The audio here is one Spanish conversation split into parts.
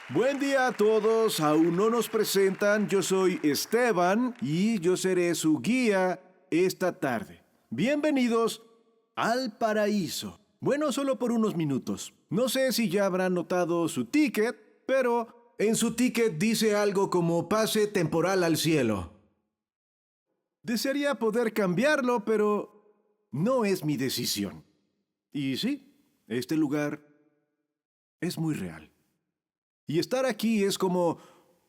Buen día a todos, aún no nos presentan, yo soy Esteban y yo seré su guía esta tarde. Bienvenidos al paraíso. Bueno, solo por unos minutos. No sé si ya habrán notado su ticket, pero en su ticket dice algo como pase temporal al cielo. Desearía poder cambiarlo, pero no es mi decisión. Y sí, este lugar es muy real. Y estar aquí es como,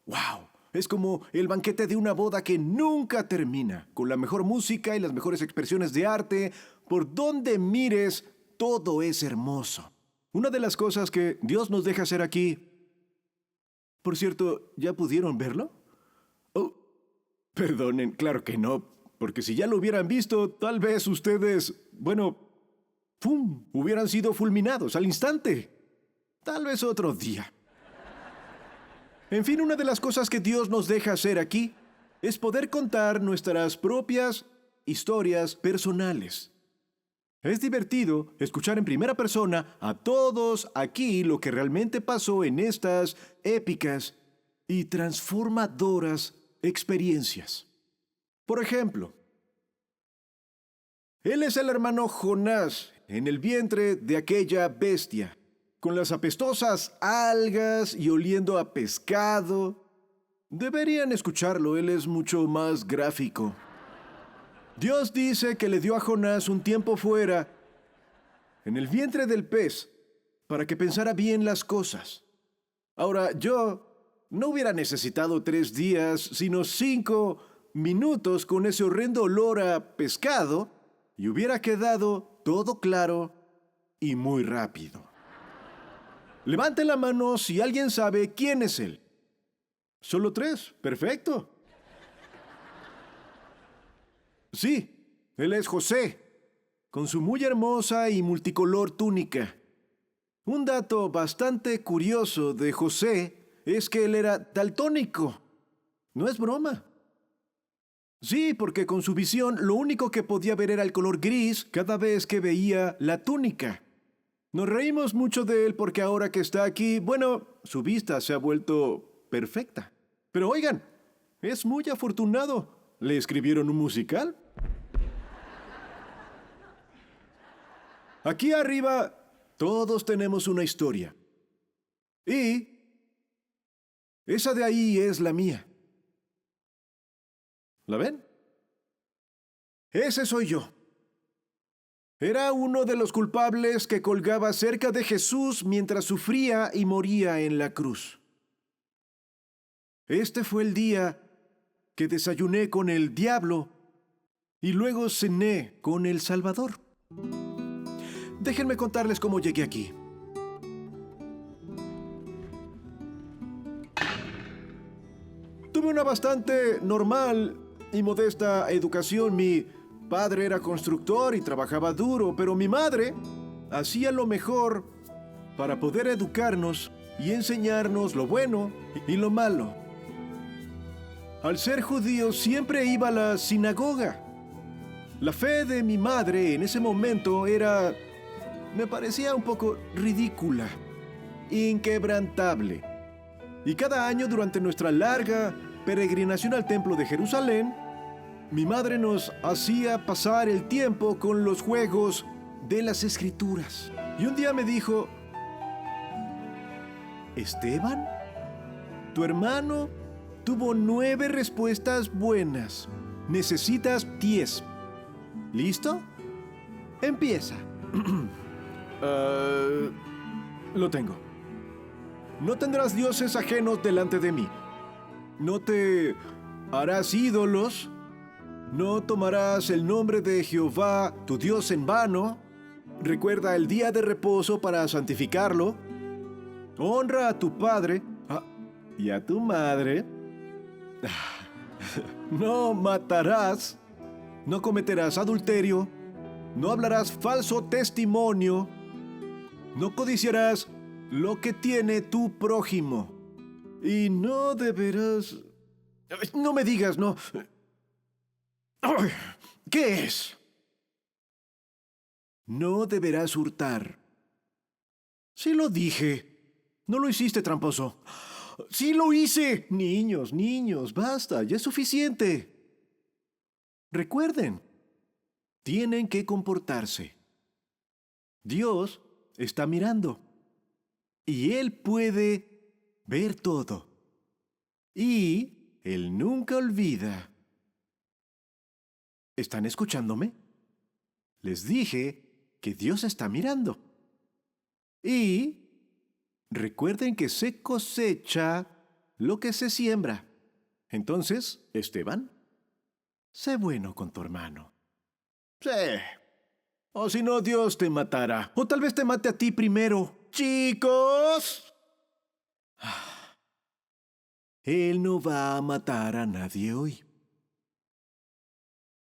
wow, es como el banquete de una boda que nunca termina, con la mejor música y las mejores expresiones de arte. Por donde mires, todo es hermoso. Una de las cosas que Dios nos deja hacer aquí. Por cierto, ¿ya pudieron verlo? Oh, perdonen, claro que no, porque si ya lo hubieran visto, tal vez ustedes, bueno, ¡pum!, hubieran sido fulminados al instante. Tal vez otro día. En fin, una de las cosas que Dios nos deja hacer aquí es poder contar nuestras propias historias personales. Es divertido escuchar en primera persona a todos aquí lo que realmente pasó en estas épicas y transformadoras experiencias. Por ejemplo, él es el hermano Jonás en el vientre de aquella bestia, con las apestosas algas y oliendo a pescado. Deberían escucharlo, él es mucho más gráfico. Dios dice que le dio a Jonás un tiempo fuera, en el vientre del pez, para que pensara bien las cosas. Ahora, yo no hubiera necesitado 3 días, sino 5 minutos con ese horrendo olor a pescado, y hubiera quedado todo claro y muy rápido. Levante la mano si alguien sabe quién es él. Solo 3, perfecto. Sí, él es José, con su muy hermosa y multicolor túnica. Un dato bastante curioso de José es que él era daltónico. No es broma. Sí, porque con su visión lo único que podía ver era el color gris cada vez que veía la túnica. Nos reímos mucho de él porque ahora que está aquí, bueno, su vista se ha vuelto perfecta. Pero oigan, es muy afortunado. ¿Le escribieron un musical? Aquí arriba todos tenemos una historia. Y esa de ahí es la mía. ¿La ven? Ese soy yo. Era uno de los culpables que colgaba cerca de Jesús mientras sufría y moría en la cruz. Este fue el día que desayuné con el diablo y luego cené con el Salvador. Déjenme contarles cómo llegué aquí. Tuve una bastante normal y modesta educación. Mi padre era constructor y trabajaba duro, pero mi madre hacía lo mejor para poder educarnos y enseñarnos lo bueno y lo malo. Al ser judío siempre iba a la sinagoga. La fe de mi madre en ese momento me parecía un poco ridícula, inquebrantable. Y cada año durante nuestra larga peregrinación al templo de Jerusalén, mi madre nos hacía pasar el tiempo con los juegos de las Escrituras. Y un día me dijo, Esteban, tu hermano tuvo 9 respuestas buenas. Necesitas 10. ¿Listo? Empieza. Lo tengo. No tendrás dioses ajenos delante de mí. No te harás ídolos. No tomarás el nombre de Jehová, tu Dios, en vano. Recuerda el día de reposo para santificarlo. Honra a tu padre y a tu madre. No matarás. No cometerás adulterio. No hablarás falso testimonio. No codiciarás lo que tiene tu prójimo. Y no deberás... No me digas, no. ¿Qué es? No deberás hurtar. Sí lo dije. No lo hiciste, tramposo. ¡Sí lo hice! Niños, niños, basta, ya es suficiente. Recuerden, tienen que comportarse. Dios está mirando y Él puede ver todo. Y Él nunca olvida. ¿Están escuchándome? Les dije que Dios está mirando. Y recuerden que se cosecha lo que se siembra. Entonces, Esteban, sé bueno con tu hermano. Sí. O si no, Dios te matará. O tal vez te mate a ti primero. Chicos. Él no va a matar a nadie hoy.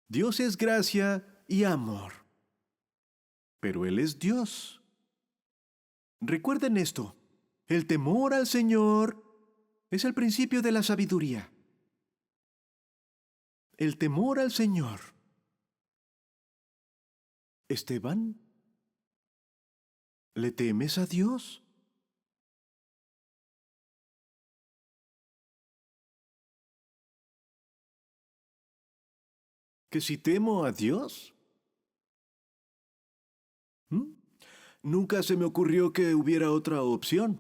Dios es gracia y amor. Pero Él es Dios. Recuerden esto. El temor al Señor es el principio de la sabiduría. El temor al Señor. Esteban, ¿le temes a Dios? ¿Que si temo a Dios? ¿Mm? Nunca se me ocurrió que hubiera otra opción.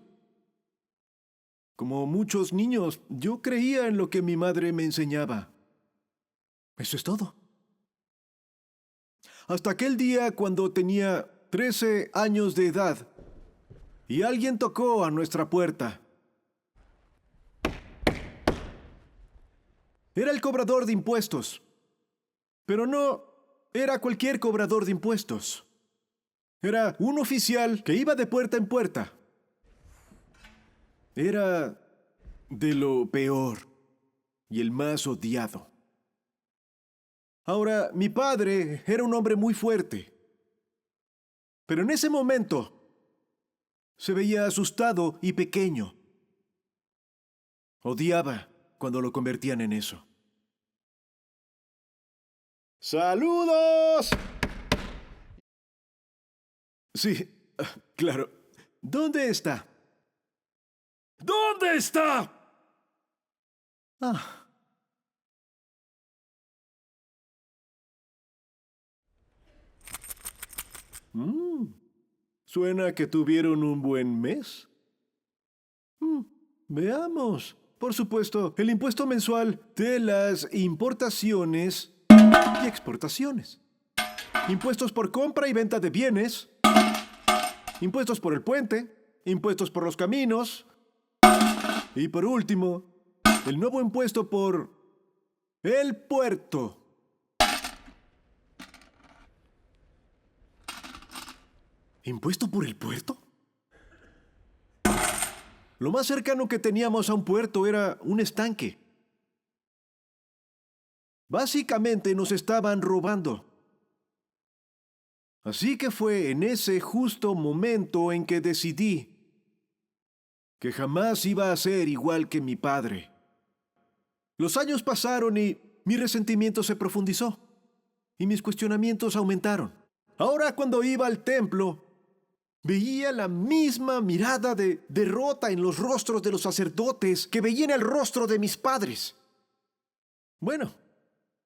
Como muchos niños, yo creía en lo que mi madre me enseñaba. Eso es todo. Hasta aquel día cuando tenía 13 años de edad y alguien tocó a nuestra puerta. Era el cobrador de impuestos. Pero no era cualquier cobrador de impuestos. Era un oficial que iba de puerta en puerta. Era de lo peor y el más odiado. Ahora, mi padre era un hombre muy fuerte. Pero en ese momento se veía asustado y pequeño. Odiaba cuando lo convertían en eso. ¡Saludos! Sí, claro. ¿Dónde está? ¿Dónde está? Ah. Suena que tuvieron un buen mes. Veamos. Por supuesto, el impuesto mensual de las importaciones y exportaciones. Impuestos por compra y venta de bienes. Impuestos por el puente. Impuestos por los caminos. Y por último, el nuevo impuesto por el puerto. ¿Impuesto por el puerto? Lo más cercano que teníamos a un puerto era un estanque. Básicamente nos estaban robando. Así que fue en ese justo momento en que decidí que jamás iba a ser igual que mi padre. Los años pasaron y mi resentimiento se profundizó y mis cuestionamientos aumentaron. Ahora cuando iba al templo, veía la misma mirada de derrota en los rostros de los sacerdotes que veía en el rostro de mis padres. Bueno,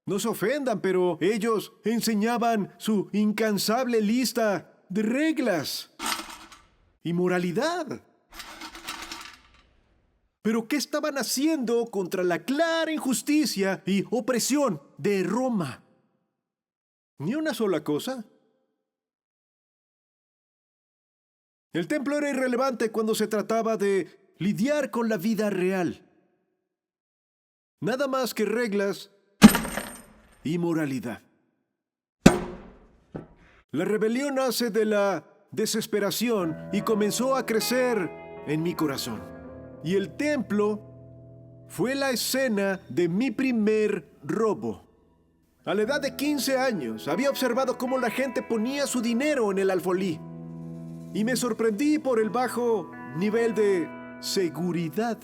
no se ofendan, pero ellos enseñaban su incansable lista de reglas y moralidad. ¿Pero qué estaban haciendo contra la clara injusticia y opresión de Roma? Ni una sola cosa. El templo era irrelevante cuando se trataba de lidiar con la vida real. Nada más que reglas y moralidad. La rebelión nace de la desesperación y comenzó a crecer en mi corazón. Y el templo fue la escena de mi primer robo. A la edad de 15 años, había observado cómo la gente ponía su dinero en el alfolí. Y me sorprendí por el bajo nivel de seguridad.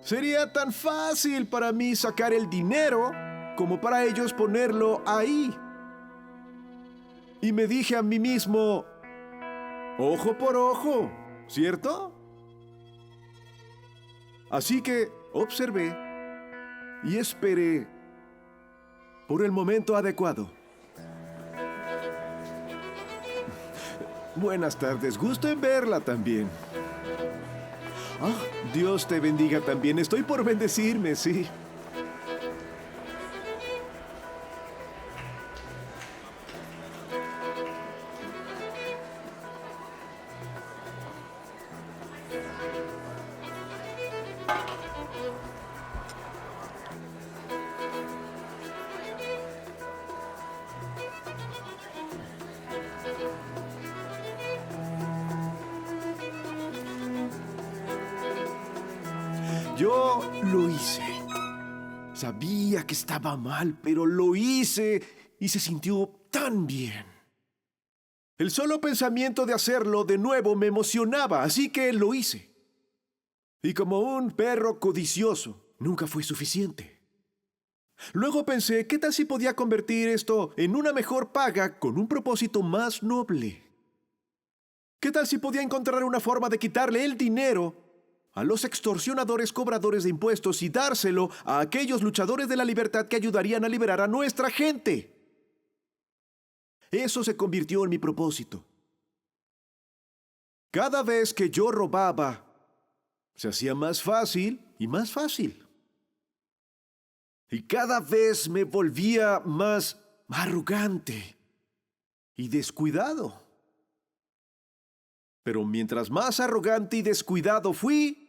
Sería tan fácil para mí sacar el dinero como para ellos ponerlo ahí. Y me dije a mí mismo, ojo por ojo, ¿cierto? Así que observé y esperé por el momento adecuado. Buenas tardes, gusto en verla también. Ah, Dios te bendiga también. Estoy por bendecirme, sí. Yo lo hice. Sabía que estaba mal, pero lo hice y se sintió tan bien. El solo pensamiento de hacerlo de nuevo me emocionaba, así que lo hice. Y como un perro codicioso, nunca fue suficiente. Luego pensé, ¿qué tal si podía convertir esto en una mejor paga con un propósito más noble? ¿Qué tal si podía encontrar una forma de quitarle el dinero a los extorsionadores cobradores de impuestos y dárselo a aquellos luchadores de la libertad que ayudarían a liberar a nuestra gente? Eso se convirtió en mi propósito. Cada vez que yo robaba, se hacía más fácil y más fácil. Y cada vez me volvía más arrogante y descuidado. Pero mientras más arrogante y descuidado fui,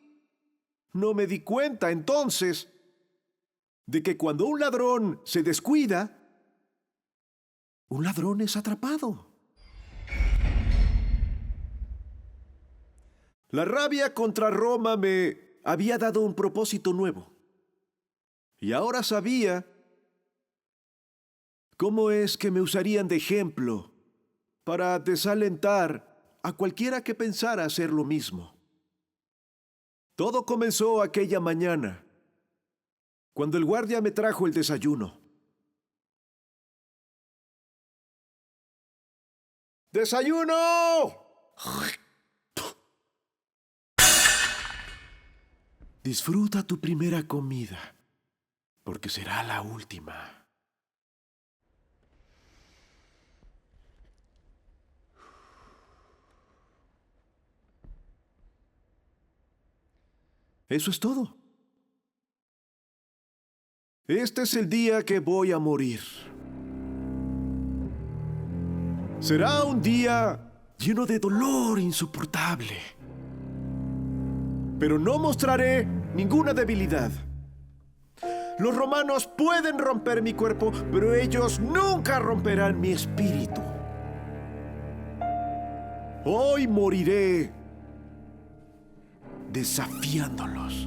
no me di cuenta entonces de que cuando un ladrón se descuida, un ladrón es atrapado. La rabia contra Roma me había dado un propósito nuevo. Y ahora sabía cómo es que me usarían de ejemplo para desalentar a cualquiera que pensara hacer lo mismo. Todo comenzó aquella mañana, cuando el guardia me trajo el desayuno. ¡Desayuno! Disfruta tu primera comida, porque será la última. Eso es todo. Este es el día que voy a morir. Será un día lleno de dolor insoportable. Pero no mostraré ninguna debilidad. Los romanos pueden romper mi cuerpo, pero ellos nunca romperán mi espíritu. Hoy moriré desafiándolos.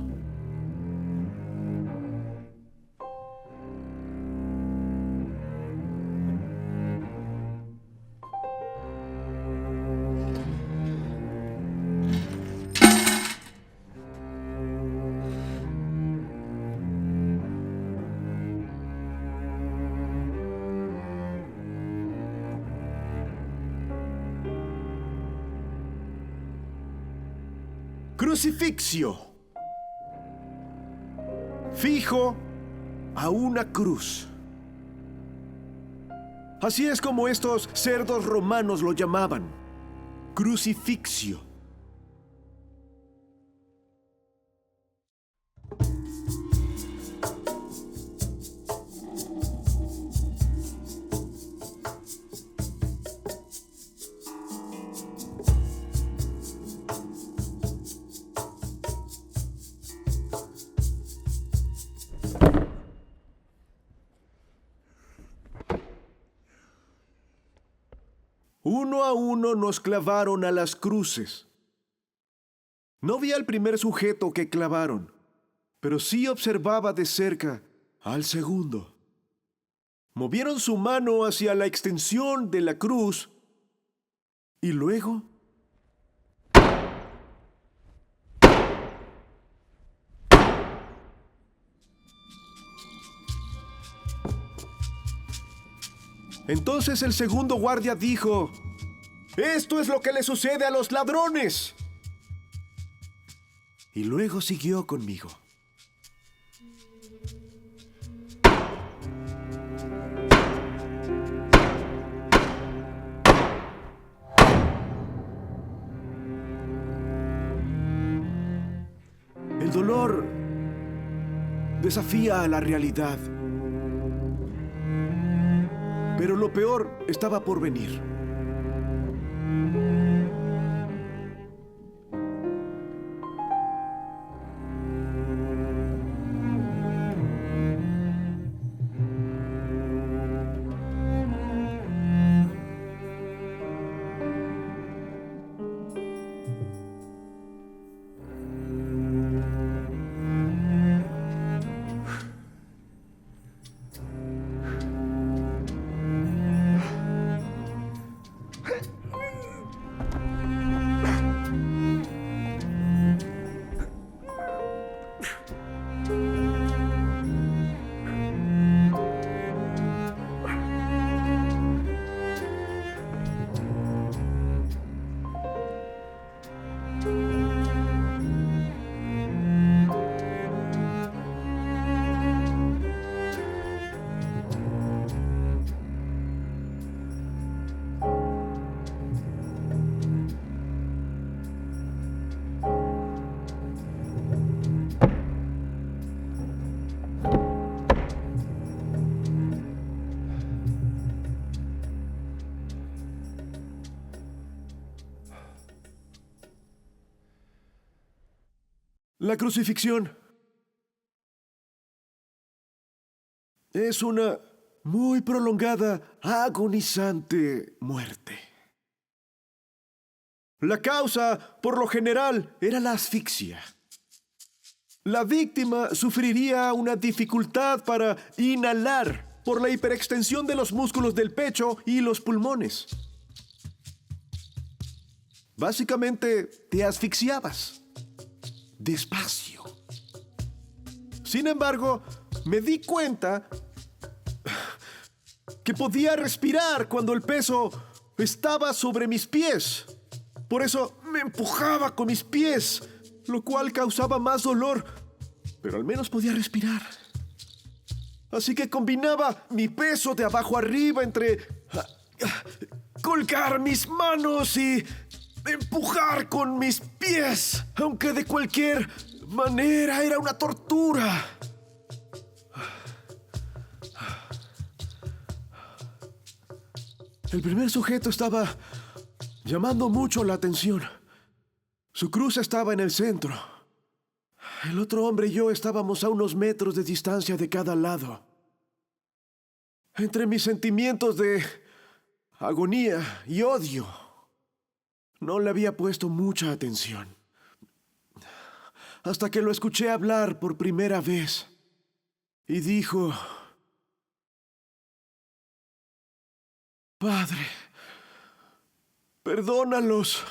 Crucifixio. Fijo a una cruz. Así es como estos cerdos romanos lo llamaban. Crucifixio. Uno a uno nos clavaron a las cruces. No vi al primer sujeto que clavaron, pero sí observaba de cerca al segundo. Movieron su mano hacia la extensión de la cruz y luego entonces el segundo guardia dijo: «Esto es lo que le sucede a los ladrones». y luego siguió conmigo. El dolor desafía a la realidad, pero lo peor estaba por venir. La crucifixión es una muy prolongada, agonizante muerte. La causa, por lo general, era la asfixia. La víctima sufriría una dificultad para inhalar por la hiperextensión de los músculos del pecho y los pulmones. Básicamente, te asfixiabas. Despacio. Sin embargo, me di cuenta que podía respirar cuando el peso estaba sobre mis pies. Por eso me empujaba con mis pies, lo cual causaba más dolor, pero al menos podía respirar. Así que combinaba mi peso de abajo arriba entre colgar mis manos y empujar con mis pies, aunque de cualquier manera era una tortura. El primer sujeto estaba llamando mucho la atención. Su cruz estaba en el centro. El otro hombre y yo estábamos a unos metros de distancia de cada lado. Entre mis sentimientos de agonía y odio, no le había puesto mucha atención. Hasta que lo escuché hablar por primera vez. Y dijo: Padre, perdónalos,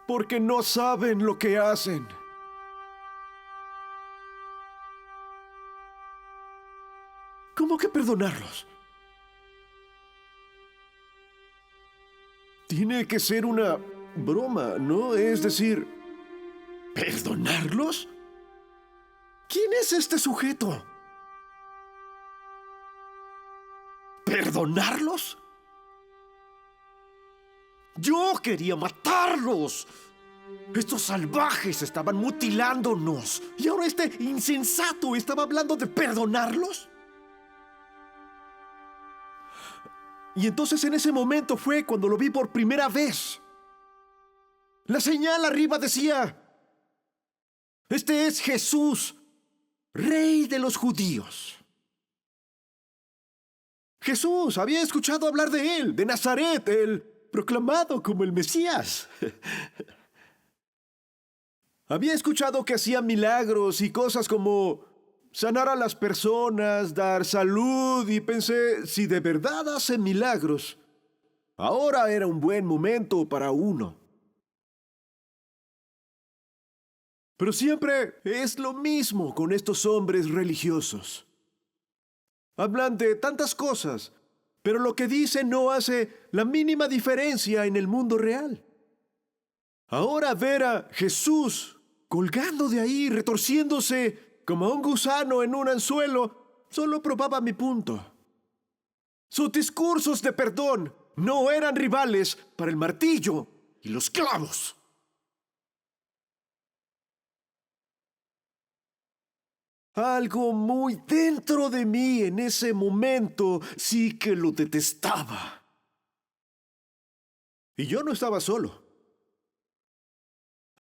porque no saben lo que hacen. ¿Cómo que perdonarlos? Tiene que ser una broma, ¿no? Es decir, ¿perdonarlos? ¿Quién es este sujeto? ¿Perdonarlos? Yo quería matarlos. Estos salvajes estaban mutilándonos. ¿Y ahora este insensato estaba hablando de perdonarlos? Y entonces en ese momento fue cuando lo vi por primera vez. La señal arriba decía: este es Jesús, Rey de los judíos. Jesús, había escuchado hablar de él, de Nazaret, el proclamado como el Mesías. Había escuchado que hacía milagros y cosas como sanar a las personas, dar salud, y pensé, si de verdad hace milagros, ahora era un buen momento para uno. Pero siempre es lo mismo con estos hombres religiosos. Hablan de tantas cosas, pero lo que dicen no hace la mínima diferencia en el mundo real. Ahora ver a Jesús colgando de ahí, retorciéndose como un gusano en un anzuelo, solo probaba mi punto. Sus discursos de perdón no eran rivales para el martillo y los clavos. Algo muy dentro de mí en ese momento sí que lo detestaba. Y yo no estaba solo.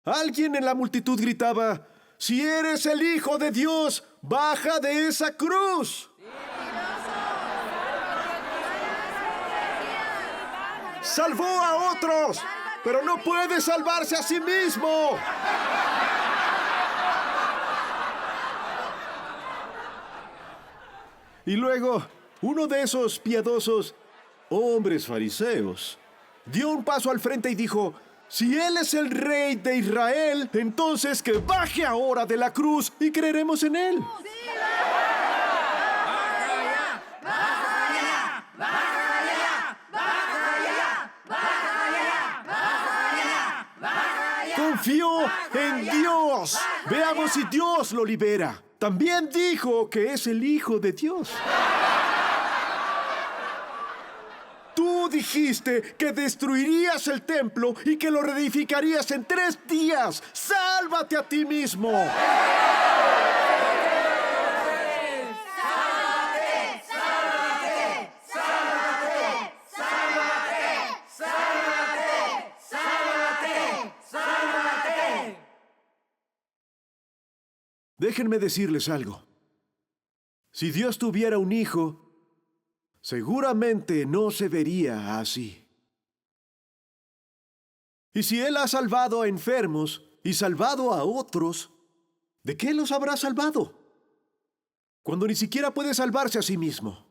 Alguien en la multitud gritaba: «Si eres el Hijo de Dios, baja de esa cruz». Salvó a otros, pero no puede salvarse a sí mismo. Y luego, uno de esos piadosos hombres fariseos dio un paso al frente y dijo: «Si él es el rey de Israel, entonces que baje ahora de la cruz y creeremos en él». Confió en Dios. Veamos si Dios lo libera. También dijo que es el Hijo de Dios. Tú dijiste que destruirías el templo y que lo reedificarías en 3 días. ¡Sálvate a ti mismo! Déjenme decirles algo. Si Dios tuviera un hijo, seguramente no se vería así. Y si Él ha salvado a enfermos y salvado a otros, ¿de qué los habrá salvado? Cuando ni siquiera puede salvarse a sí mismo.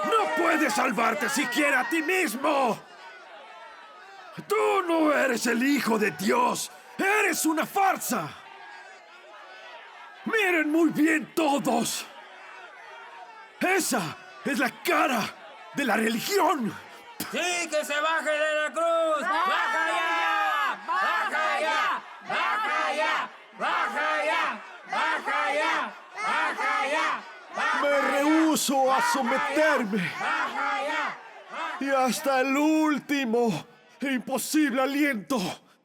¡No puedes salvarte siquiera a ti mismo! ¡Tú no eres el Hijo de Dios! ¡Eres una farsa! ¡Miren muy bien todos! ¡Esa es la cara de la religión! ¡Sí, que se baje de la cruz! ¡Baja ya! ¡Baja ya! ¡Baja ya! ¡Baja ya! ¡Baja ya! ¡Baja ya! Me rehúso a someterme. Y hasta el último e imposible aliento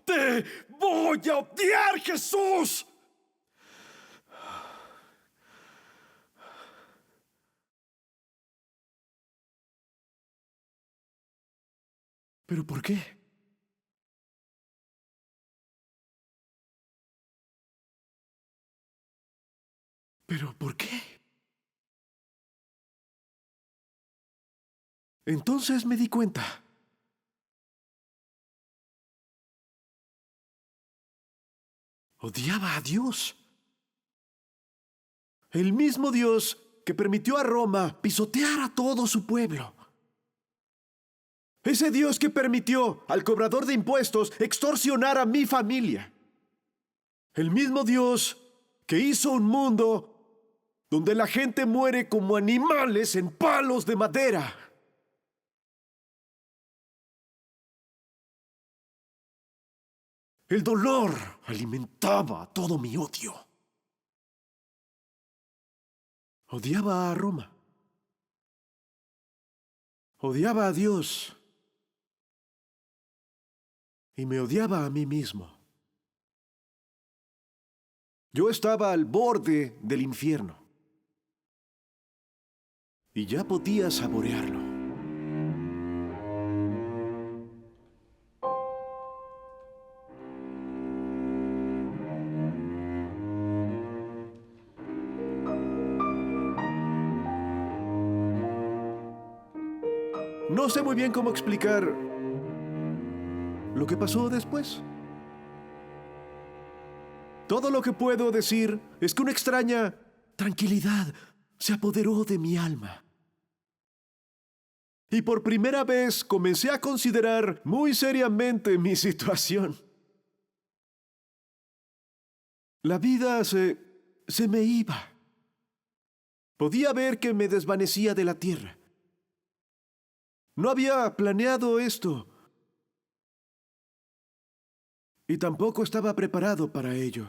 te voy a odiar, Jesús. ¿Pero por qué? ¿Pero por qué? Entonces me di cuenta. Odiaba a Dios. El mismo Dios que permitió a Roma pisotear a todo su pueblo. Ese Dios que permitió al cobrador de impuestos extorsionar a mi familia. El mismo Dios que hizo un mundo donde la gente muere como animales en palos de madera. El dolor alimentaba todo mi odio. Odiaba a Roma. Odiaba a Dios. Y me odiaba a mí mismo. Yo estaba al borde del infierno. Y ya podía saborearlo. No sé muy bien cómo explicar lo que pasó después. Todo lo que puedo decir es que una extraña tranquilidad se apoderó de mi alma. Y por primera vez comencé a considerar muy seriamente mi situación. La vida se me iba. Podía ver que me desvanecía de la tierra. No había planeado esto. Y tampoco estaba preparado para ello.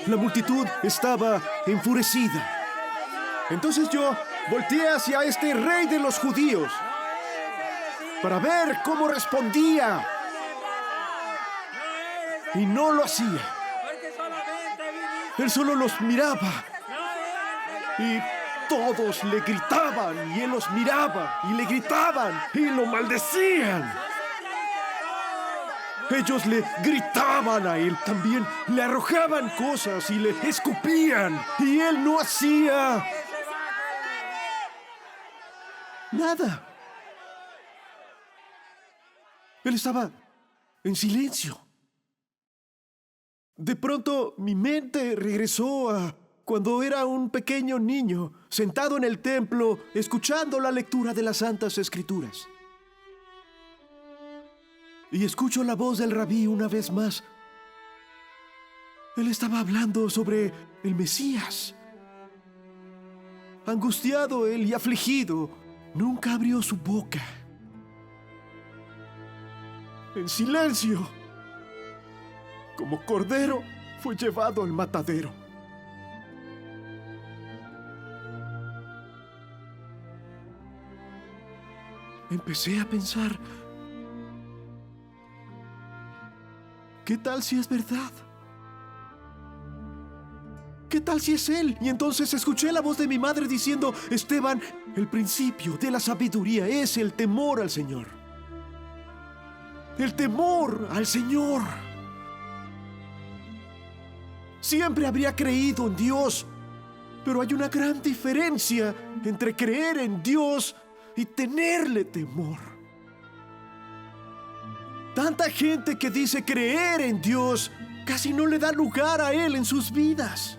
La multitud estaba enfurecida. Entonces yo volteé hacia este rey de los judíos para ver cómo respondía. Y no lo hacía. Él solo los miraba. Y todos le gritaban. Y él los miraba. Y le gritaban. Y lo maldecían. Ellos le gritaban a él también. Le arrojaban cosas y le escupían. Y él no hacía nada. Él estaba en silencio. De pronto mi mente regresó a cuando era un pequeño niño, sentado en el templo, escuchando la lectura de las Santas Escrituras. Y escucho la voz del rabí una vez más. Él estaba hablando sobre el Mesías. Angustiado él y afligido, nunca abrió su boca. En silencio, como cordero, fue llevado al matadero. Empecé a pensar, ¿qué tal si es verdad? ¿Qué tal si es él? Y entonces escuché la voz de mi madre diciendo, Esteban, el principio de la sabiduría es el temor al Señor. El temor al Señor. Siempre habría creído en Dios, pero hay una gran diferencia entre creer en Dios y tenerle temor. Tanta gente que dice creer en Dios casi no le da lugar a Él en sus vidas.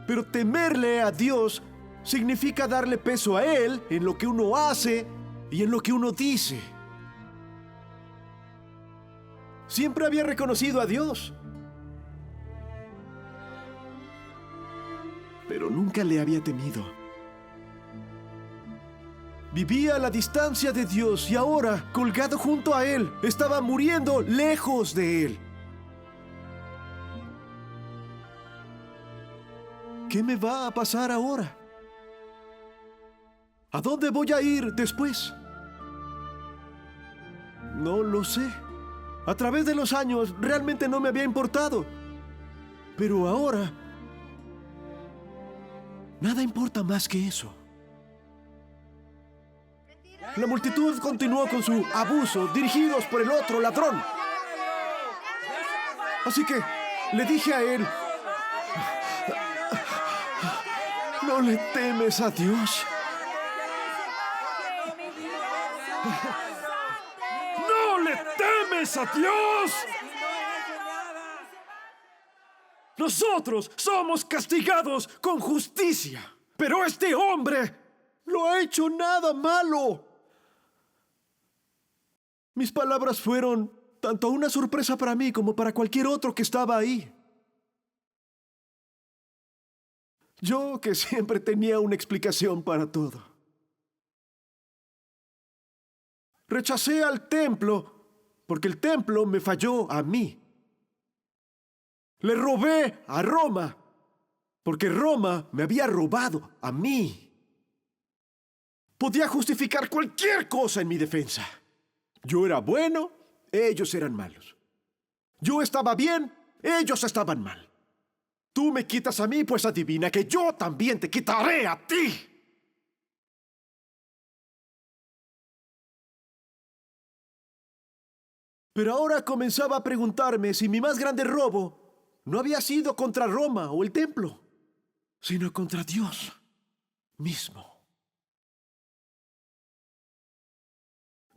Pero temerle a Dios significa darle peso a Él en lo que uno hace y en lo que uno dice. Siempre había reconocido a Dios, pero nunca le había temido. Vivía a la distancia de Dios y ahora, colgado junto a Él, estaba muriendo lejos de Él. ¿Qué me va a pasar ahora? ¿A dónde voy a ir después? No lo sé. A través de los años realmente no me había importado. Pero ahora, nada importa más que eso. La multitud continuó con su abuso, dirigidos por el otro ladrón. Así que le dije a él, ¿no le temes a Dios? ¡No le temes a Dios! Nosotros somos castigados con justicia, pero este hombre no ha hecho nada malo. Mis palabras fueron tanto una sorpresa para mí como para cualquier otro que estaba ahí. Yo que siempre tenía una explicación para todo. Rechacé al templo porque el templo me falló a mí. Le robé a Roma porque Roma me había robado a mí. Podía justificar cualquier cosa en mi defensa. Yo era bueno, ellos eran malos. Yo estaba bien, ellos estaban mal. Tú me quitas a mí, pues adivina que yo también te quitaré a ti. Pero ahora comenzaba a preguntarme si mi más grande robo no había sido contra Roma o el templo, sino contra Dios mismo.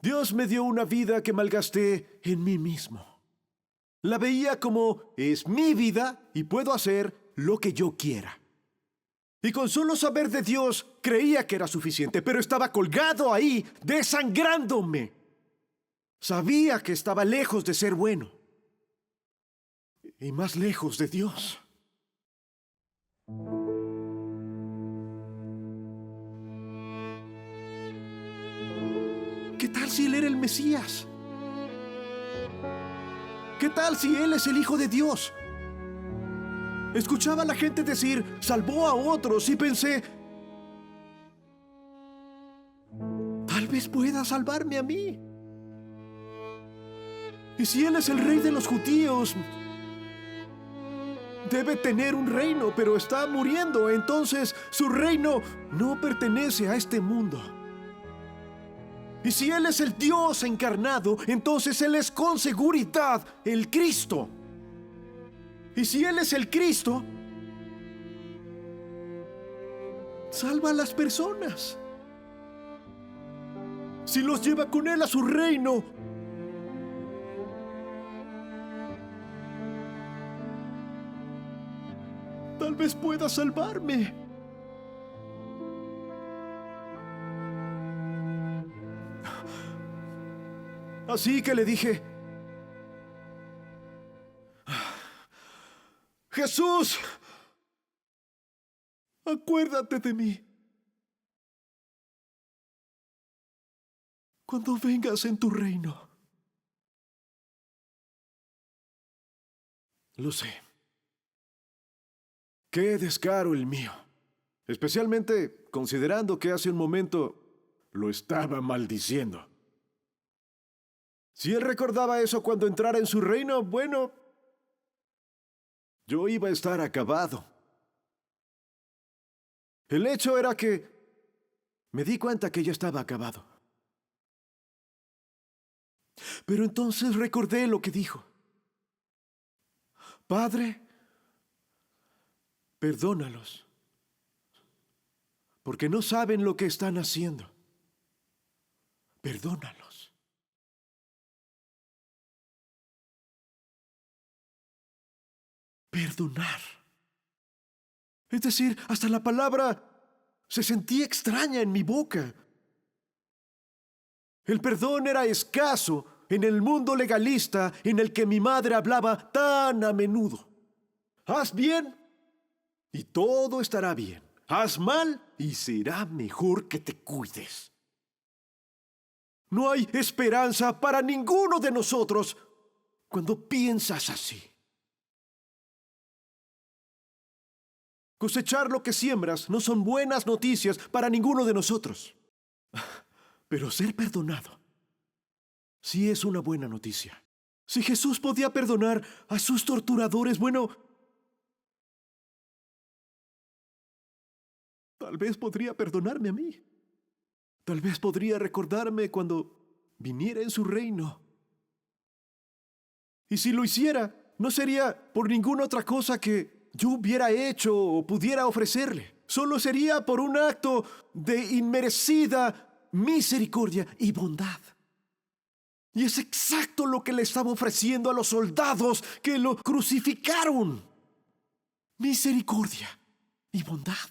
Dios me dio una vida que malgasté en mí mismo. La veía como es mi vida y puedo hacer lo que yo quiera. Y con solo saber de Dios creía que era suficiente, pero estaba colgado ahí, desangrándome. Sabía que estaba lejos de ser bueno y más lejos de Dios. Mesías? ¿Qué tal si Él es el Hijo de Dios? Escuchaba a la gente decir, salvó a otros, y pensé, tal vez pueda salvarme a mí. Y si Él es el Rey de los judíos, debe tener un reino, pero está muriendo, entonces su reino no pertenece a este mundo. Y si Él es el Dios encarnado, entonces Él es con seguridad el Cristo. Y si Él es el Cristo, salva a las personas. Si los lleva con Él a su reino, tal vez pueda salvarme. Así que le dije, Jesús, acuérdate de mí cuando vengas en tu reino. Lo sé. Qué descaro el mío, especialmente considerando que hace un momento lo estaba maldiciendo. Si él recordaba eso cuando entrara en su reino, bueno, yo iba a estar acabado. El hecho era que me di cuenta que ya estaba acabado. Pero entonces recordé lo que dijo. Padre, perdónalos, porque no saben lo que están haciendo. Perdónalos. Perdonar. Es decir, hasta la palabra se sentía extraña en mi boca. El perdón era escaso en el mundo legalista en el que mi madre hablaba tan a menudo. Haz bien y todo estará bien. Haz mal y será mejor que te cuides. No hay esperanza para ninguno de nosotros cuando piensas así. Cosechar lo que siembras no son buenas noticias para ninguno de nosotros. Pero ser perdonado sí es una buena noticia. Si Jesús podía perdonar a sus torturadores, bueno, tal vez podría perdonarme a mí. Tal vez podría recordarme cuando viniera en su reino. Y si lo hiciera, no sería por ninguna otra cosa que yo hubiera hecho o pudiera ofrecerle. Solo sería por un acto de inmerecida misericordia y bondad. Y es exacto lo que le estaba ofreciendo a los soldados que lo crucificaron. Misericordia y bondad.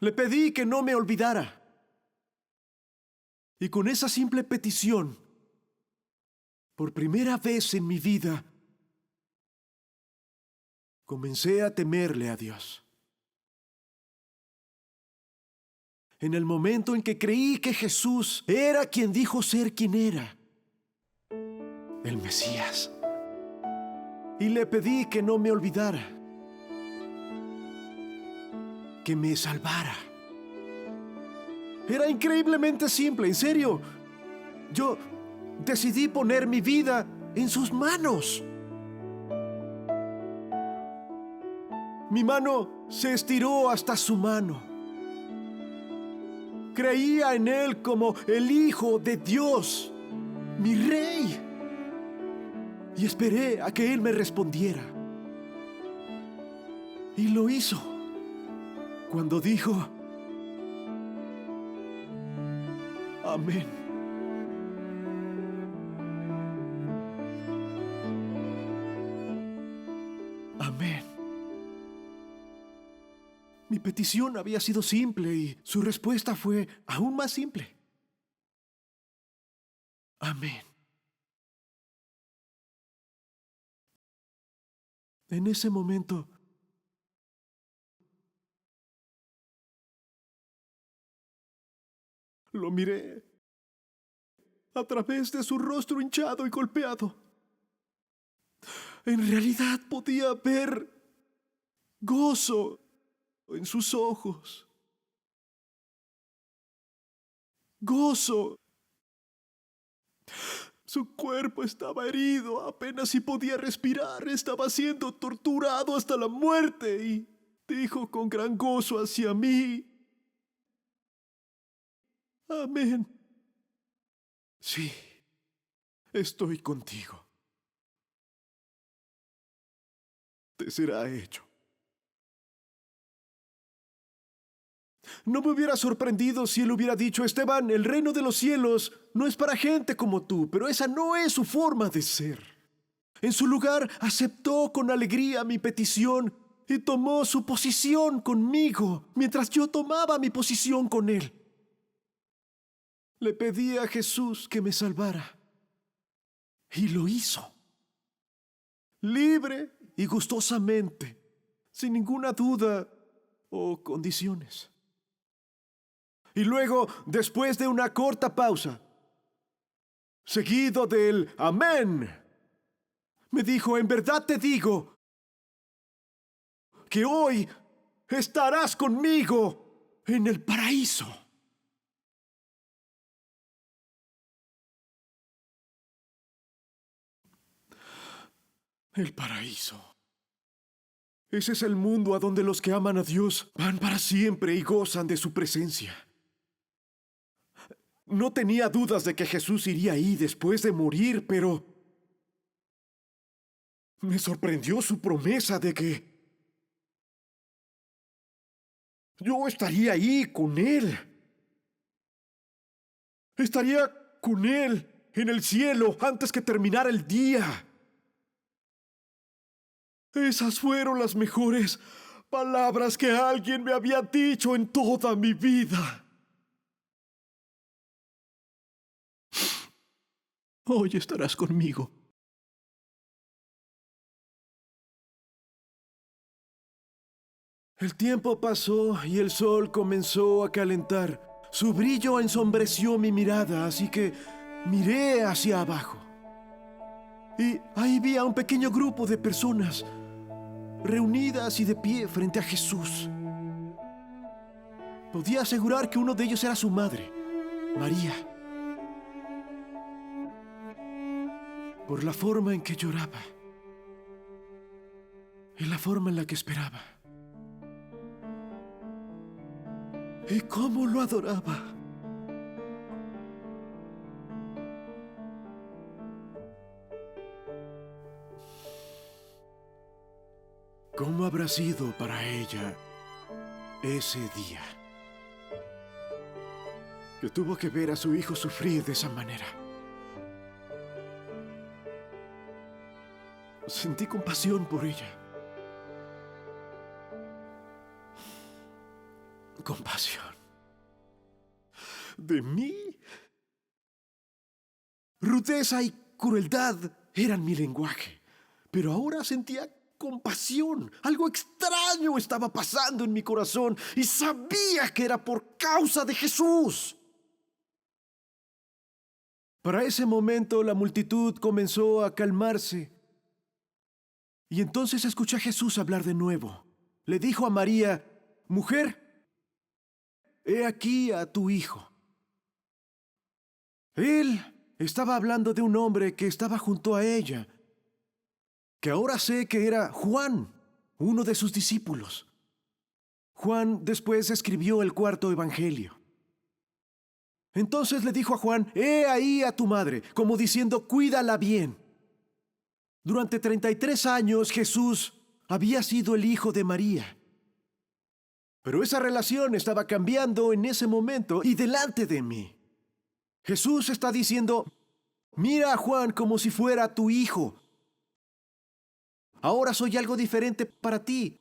Le pedí que no me olvidara. Y con esa simple petición, por primera vez en mi vida, comencé a temerle a Dios. En el momento en que creí que Jesús era quien dijo ser quien era, el Mesías, y le pedí que no me olvidara, que me salvara. Era increíblemente simple, en serio. Yo decidí poner mi vida en sus manos. Mi mano se estiró hasta su mano. Creía en Él como el Hijo de Dios, mi Rey. Y esperé a que Él me respondiera. Y lo hizo cuando dijo, amén. Amén. Mi petición había sido simple y su respuesta fue aún más simple. Amén. En ese momento, lo miré a través de su rostro hinchado y golpeado. En realidad podía ver gozo en sus ojos. Gozo. Su cuerpo estaba herido, apenas si podía respirar, estaba siendo torturado hasta la muerte y dijo con gran gozo hacia mí: Amén. Sí, estoy contigo. Te será hecho. No me hubiera sorprendido si él hubiera dicho: Esteban, el reino de los cielos no es para gente como tú, pero esa no es su forma de ser. En su lugar, aceptó con alegría mi petición y tomó su posición conmigo, mientras yo tomaba mi posición con él. Le pedí a Jesús que me salvara, y lo hizo. Libre y gustosamente, sin ninguna duda o condiciones. Y luego, después de una corta pausa, seguido del amén, me dijo: en verdad te digo que hoy estarás conmigo en el paraíso. El paraíso. Ese es el mundo a donde los que aman a Dios van para siempre y gozan de su presencia. No tenía dudas de que Jesús iría ahí después de morir, pero me sorprendió su promesa de que yo estaría ahí con Él. Estaría con Él en el cielo antes que terminara el día. Esas fueron las mejores palabras que alguien me había dicho en toda mi vida. Hoy estarás conmigo. El tiempo pasó y el sol comenzó a calentar. Su brillo ensombreció mi mirada, así que miré hacia abajo. Y ahí vi a un pequeño grupo de personas reunidas y de pie frente a Jesús. Podía asegurar que uno de ellos era su madre, María, por la forma en que lloraba y la forma en la que esperaba. Y cómo lo adoraba. ¿Cómo habrá sido para ella ese día? Que tuvo que ver a su hijo sufrir de esa manera. Sentí compasión por ella. Compasión. ¿De mí? Rudeza y crueldad eran mi lenguaje, pero ahora sentía compasión. Algo extraño estaba pasando en mi corazón y sabía que era por causa de Jesús. Para ese momento la multitud comenzó a calmarse y entonces escuché a Jesús hablar de nuevo. Le dijo a María: mujer, he aquí a tu hijo. Él estaba hablando de un hombre que estaba junto a ella, que ahora sé que era Juan, uno de sus discípulos. Juan después escribió el cuarto evangelio. Entonces le dijo a Juan: he ahí a tu madre, como diciendo, cuídala bien. Durante 33 años Jesús había sido el hijo de María. Pero esa relación estaba cambiando en ese momento y delante de mí. Jesús está diciendo: mira a Juan como si fuera tu hijo. Ahora soy algo diferente para ti.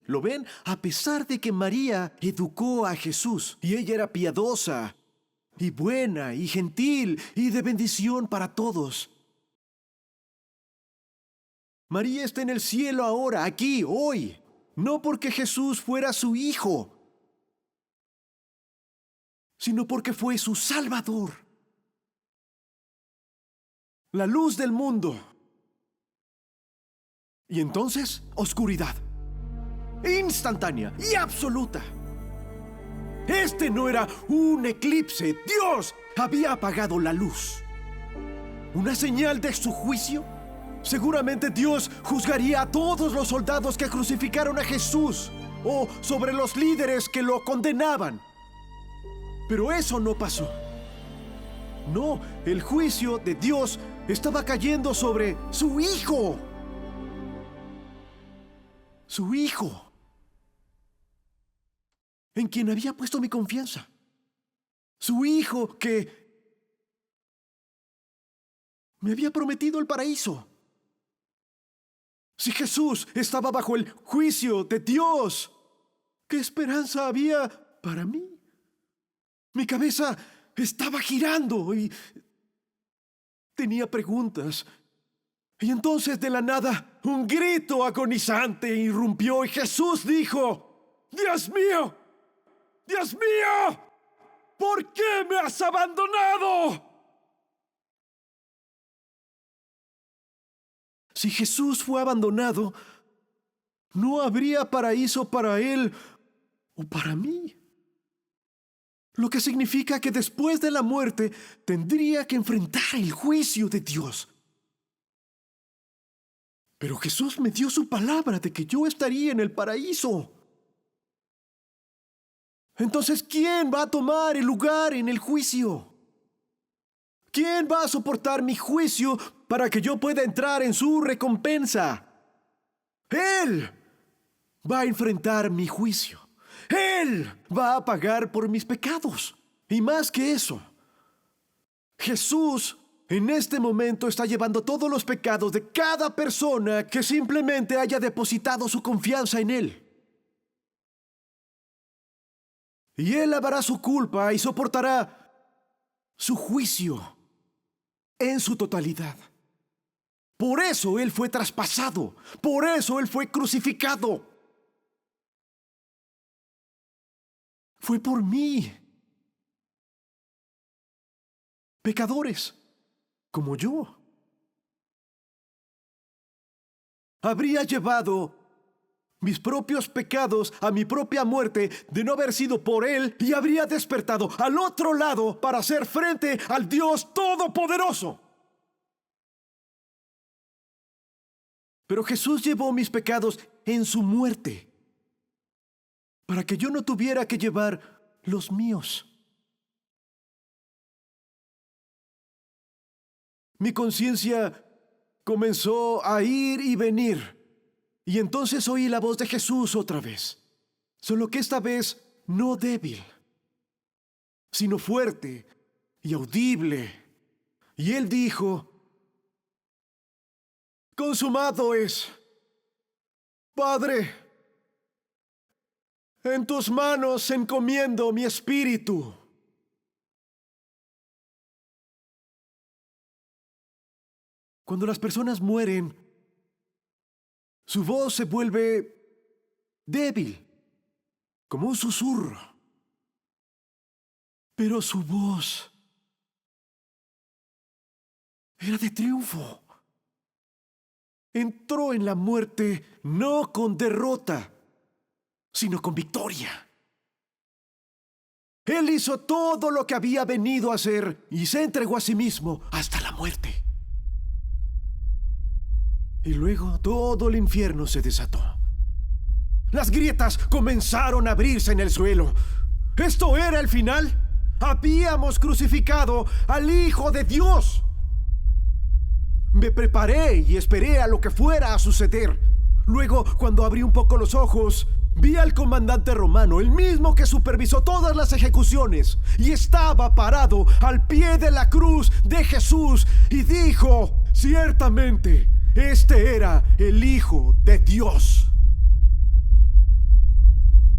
¿Lo ven? A pesar de que María educó a Jesús y ella era piadosa y buena y gentil y de bendición para todos. María está en el cielo ahora, aquí, hoy, no porque Jesús fuera su hijo, sino porque fue su Salvador. La luz del mundo. Y entonces, oscuridad. Instantánea y absoluta. Este no era un eclipse. Dios había apagado la luz. ¿Una señal de su juicio? Seguramente Dios juzgaría a todos los soldados que crucificaron a Jesús o sobre los líderes que lo condenaban. Pero eso no pasó. No, el juicio de Dios estaba cayendo sobre su Hijo. Su Hijo, en quien había puesto mi confianza. Su Hijo que me había prometido el paraíso. Si Jesús estaba bajo el juicio de Dios, ¿qué esperanza había para mí? Mi cabeza estaba girando y tenía preguntas. Y entonces de la nada, un grito agonizante irrumpió y Jesús dijo: ¡Dios mío! ¡Dios mío! ¿Por qué me has abandonado? Si Jesús fue abandonado, no habría paraíso para él o para mí. Lo que significa que después de la muerte tendría que enfrentar el juicio de Dios. Pero Jesús me dio su palabra de que yo estaría en el paraíso. Entonces, ¿quién va a tomar el lugar en el juicio? ¿Quién va a soportar mi juicio para que yo pueda entrar en su recompensa? Él va a enfrentar mi juicio. Él va a pagar por mis pecados. Y más que eso, Jesús en este momento está llevando todos los pecados de cada persona que simplemente haya depositado su confianza en Él. Y Él lavará su culpa y soportará su juicio en su totalidad. Por eso Él fue traspasado. Por eso Él fue crucificado. Fue por mí. Pecadores como yo. Habría llevado mis propios pecados a mi propia muerte de no haber sido por Él y habría despertado al otro lado para hacer frente al Dios Todopoderoso. Pero Jesús llevó mis pecados en su muerte para que yo no tuviera que llevar los míos. Mi conciencia comenzó a ir y venir. Y entonces oí la voz de Jesús otra vez. Solo que esta vez no débil, sino fuerte y audible. Y Él dijo: consumado es. Padre, en tus manos encomiendo mi espíritu. Cuando las personas mueren, su voz se vuelve débil, como un susurro. Pero su voz era de triunfo. Entró en la muerte no con derrota, sino con victoria. Él hizo todo lo que había venido a hacer y se entregó a sí mismo hasta la muerte. Y luego todo el infierno se desató. Las grietas comenzaron a abrirse en el suelo. ¿Esto era el final? Habíamos crucificado al Hijo de Dios. Me preparé y esperé a lo que fuera a suceder. Luego, cuando abrí un poco los ojos, vi al comandante romano, el mismo que supervisó todas las ejecuciones, y estaba parado al pie de la cruz de Jesús y dijo: ciertamente, este era el Hijo de Dios.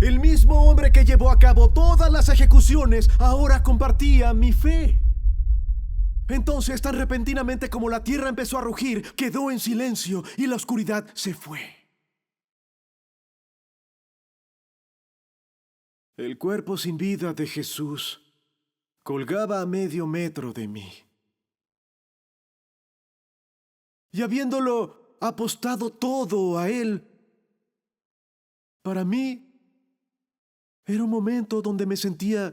El mismo hombre que llevó a cabo todas las ejecuciones ahora compartía mi fe. Entonces, tan repentinamente como la tierra empezó a rugir, quedó en silencio y la oscuridad se fue. El cuerpo sin vida de Jesús colgaba a medio metro de mí. Y habiéndolo apostado todo a Él, para mí era un momento donde me sentía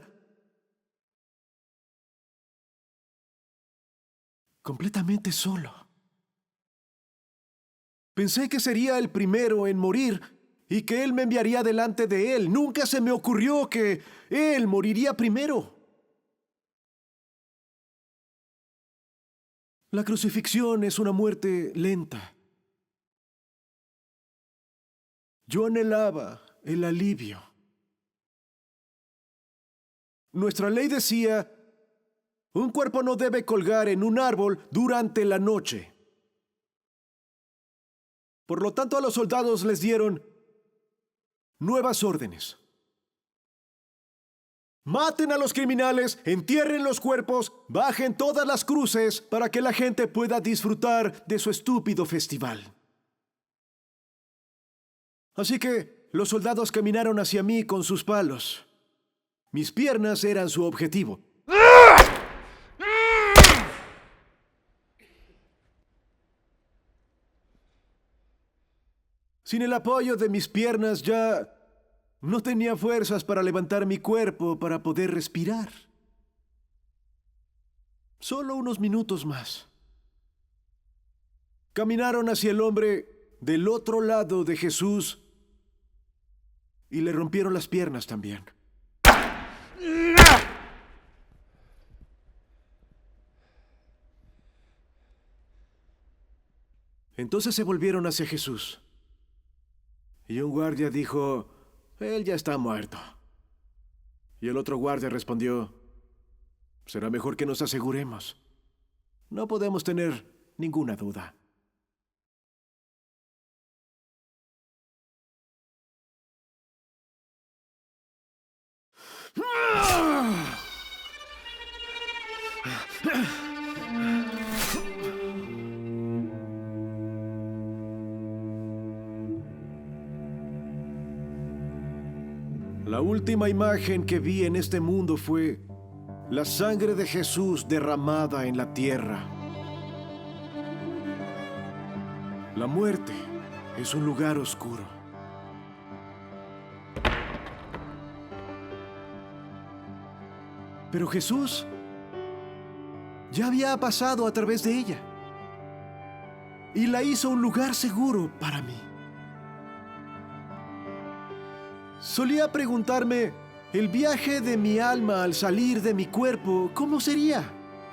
completamente solo. Pensé que sería el primero en morir y que Él me enviaría delante de Él. Nunca se me ocurrió que Él moriría primero. La crucifixión es una muerte lenta. Yo anhelaba el alivio. Nuestra ley decía, un cuerpo no debe colgar en un árbol durante la noche. Por lo tanto, a los soldados les dieron nuevas órdenes. Maten a los criminales, entierren los cuerpos, bajen todas las cruces para que la gente pueda disfrutar de su estúpido festival. Así que los soldados caminaron hacia mí con sus palos. Mis piernas eran su objetivo. Sin el apoyo de mis piernas ya no tenía fuerzas para levantar mi cuerpo para poder respirar. Solo unos minutos más. Caminaron hacia el hombre del otro lado de Jesús y le rompieron las piernas también. Entonces se volvieron hacia Jesús. Y un guardia dijo, él ya está muerto. Y el otro guardia respondió, será mejor que nos aseguremos. No podemos tener ninguna duda. La última imagen que vi en este mundo fue la sangre de Jesús derramada en la tierra. La muerte es un lugar oscuro. Pero Jesús ya había pasado a través de ella y la hizo un lugar seguro para mí. Solía preguntarme, el viaje de mi alma al salir de mi cuerpo, ¿cómo sería?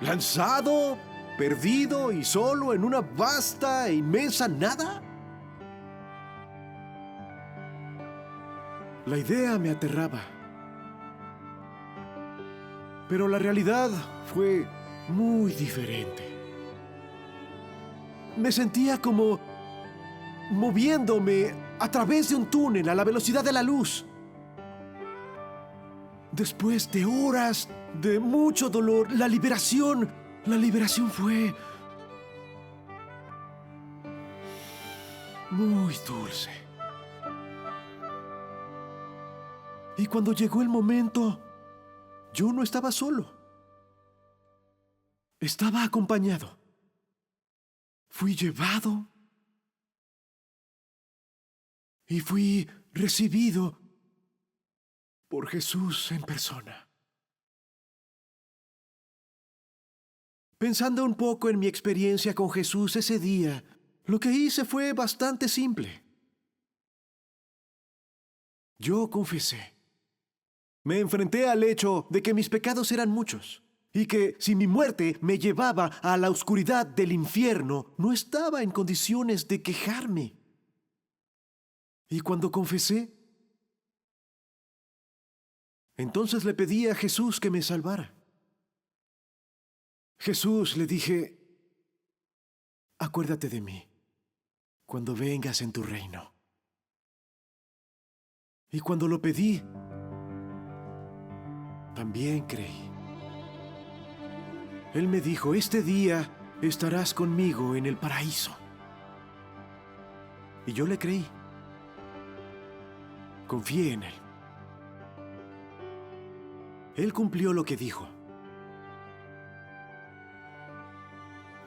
¿Lanzado, perdido y solo en una vasta e inmensa nada? La idea me aterraba. Pero la realidad fue muy diferente. Me sentía como moviéndome a través de un túnel a la velocidad de la luz. Después de horas de mucho dolor, la liberación fue muy dulce. Y cuando llegó el momento, yo no estaba solo. Estaba acompañado. Fui llevado y fui recibido por Jesús en persona. Pensando un poco en mi experiencia con Jesús ese día, lo que hice fue bastante simple. Yo confesé. Me enfrenté al hecho de que mis pecados eran muchos y que si mi muerte me llevaba a la oscuridad del infierno, no estaba en condiciones de quejarme. Y cuando confesé, entonces le pedí a Jesús que me salvara. Jesús, le dije, acuérdate de mí cuando vengas en tu reino. Y cuando lo pedí, también creí. Él me dijo, este día estarás conmigo en el paraíso. Y yo le creí. Confié en Él. Él cumplió lo que dijo.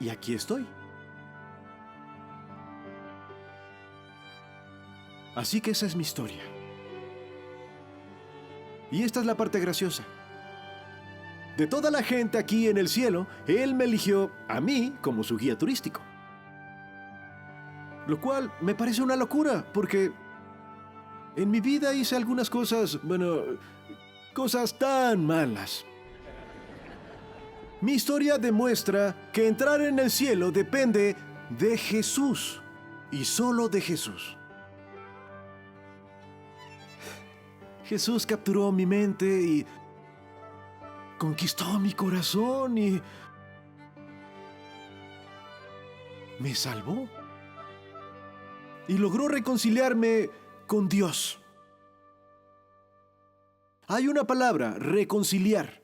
Y aquí estoy. Así que esa es mi historia. Y esta es la parte graciosa. De toda la gente aquí en el cielo, Él me eligió a mí como su guía turístico. Lo cual me parece una locura, porque en mi vida hice algunas cosas, cosas tan malas. Mi historia demuestra que entrar en el cielo depende de Jesús, y solo de Jesús. Jesús capturó mi mente y conquistó mi corazón y me salvó. Y logró reconciliarme con Dios. Hay una palabra, reconciliar.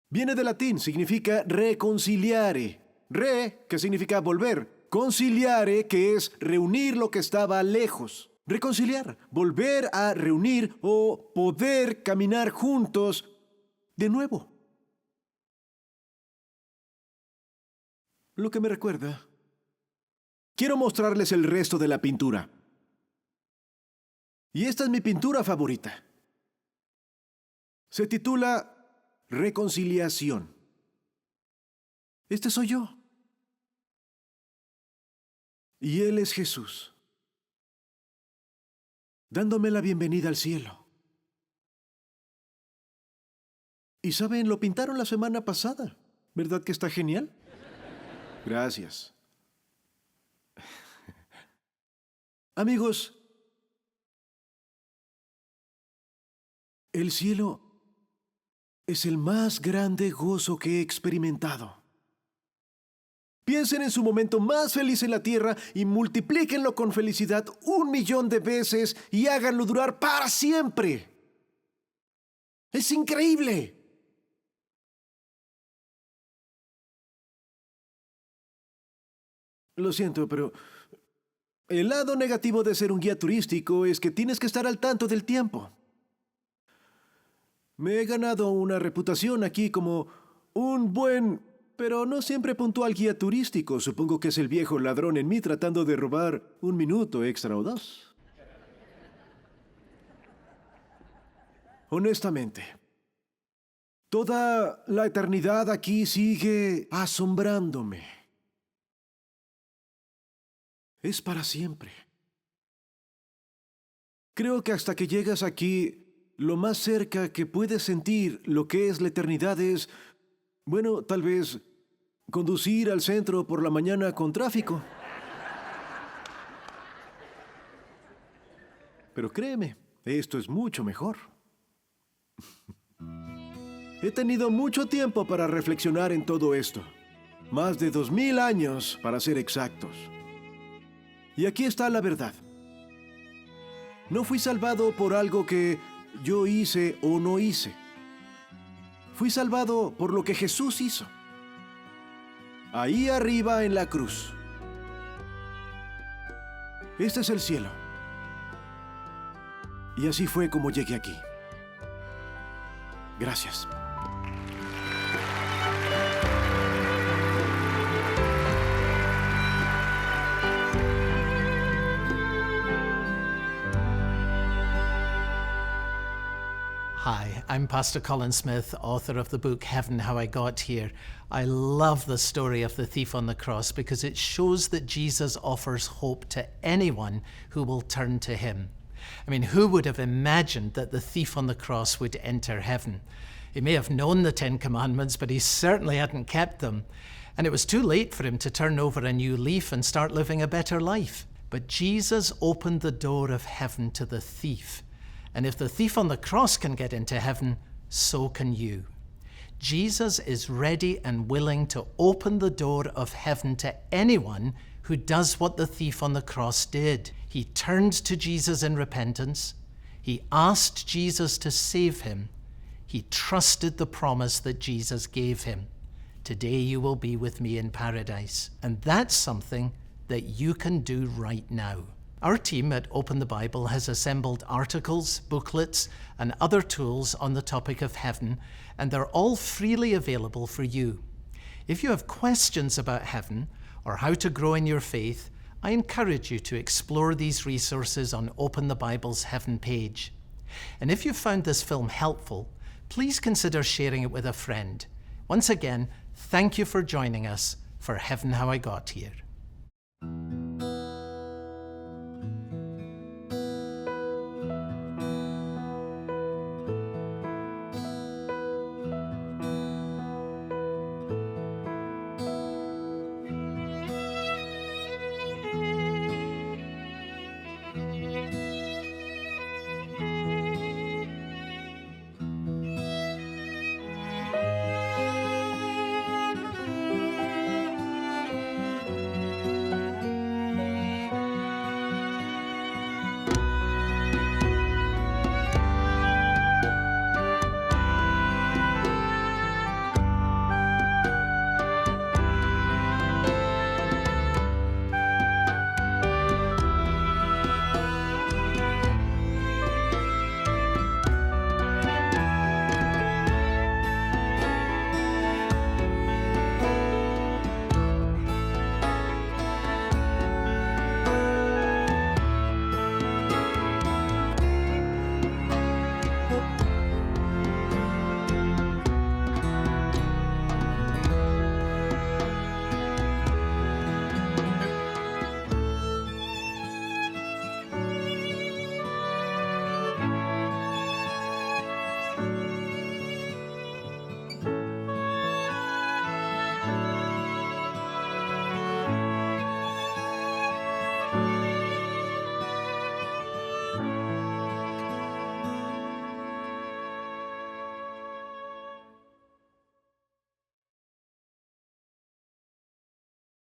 Viene del latín, significa reconciliare. Re, que significa volver. Conciliare, que es reunir lo que estaba lejos. Reconciliar, volver a reunir o poder caminar juntos de nuevo. Lo que me recuerda, quiero mostrarles el resto de la pintura. Y esta es mi pintura favorita. Se titula Reconciliación. Este soy yo. Y Él es Jesús, dándome la bienvenida al cielo. Y saben, lo pintaron la semana pasada. ¿Verdad que está genial? Gracias. Amigos, el cielo es el más grande gozo que he experimentado. Piensen en su momento más feliz en la tierra y multiplíquenlo con felicidad 1,000,000 de veces y háganlo durar para siempre. ¡Es increíble! Lo siento, pero el lado negativo de ser un guía turístico es que tienes que estar al tanto del tiempo. Me he ganado una reputación aquí como un buen, pero no siempre puntual guía turístico. Supongo que es el viejo ladrón en mí tratando de robar 1 minuto extra o 2. Honestamente, toda la eternidad aquí sigue asombrándome. Es para siempre. Creo que hasta que llegas aquí, lo más cerca que puedes sentir lo que es la eternidad es, tal vez conducir al centro por la mañana con tráfico. Pero créeme, esto es mucho mejor. He tenido mucho tiempo para reflexionar en todo esto. Más de 2000 años, para ser exactos. Y aquí está la verdad. No fui salvado por algo que yo hice o no hice. Fui salvado por lo que Jesús hizo. Ahí arriba en la cruz. Este es el cielo. Y así fue como llegué aquí. Gracias. Hi, I'm Pastor Colin Smith, author of the book Heaven, How I Got Here. I love the story of the thief on the cross because it shows that Jesus offers hope to anyone who will turn to him. I mean, who would have imagined that the thief on the cross would enter heaven? He may have known the 10 Commandments, but he certainly hadn't kept them. And it was too late for him to turn over a new leaf and start living a better life. But Jesus opened the door of heaven to the thief. And if the thief on the cross can get into heaven, so can you. Jesus is ready and willing to open the door of heaven to anyone who does what the thief on the cross did. He turned to Jesus in repentance. He asked Jesus to save him. He trusted the promise that Jesus gave him. Today you will be with me in paradise. And that's something that you can do right now. Our team at Open the Bible has assembled articles, booklets, and other tools on the topic of heaven, and they're all freely available for you. If you have questions about heaven or how to grow in your faith, I encourage you to explore these resources on Open the Bible's Heaven page. And if you found this film helpful, please consider sharing it with a friend. Once again, thank you for joining us for Heaven How I Got Here.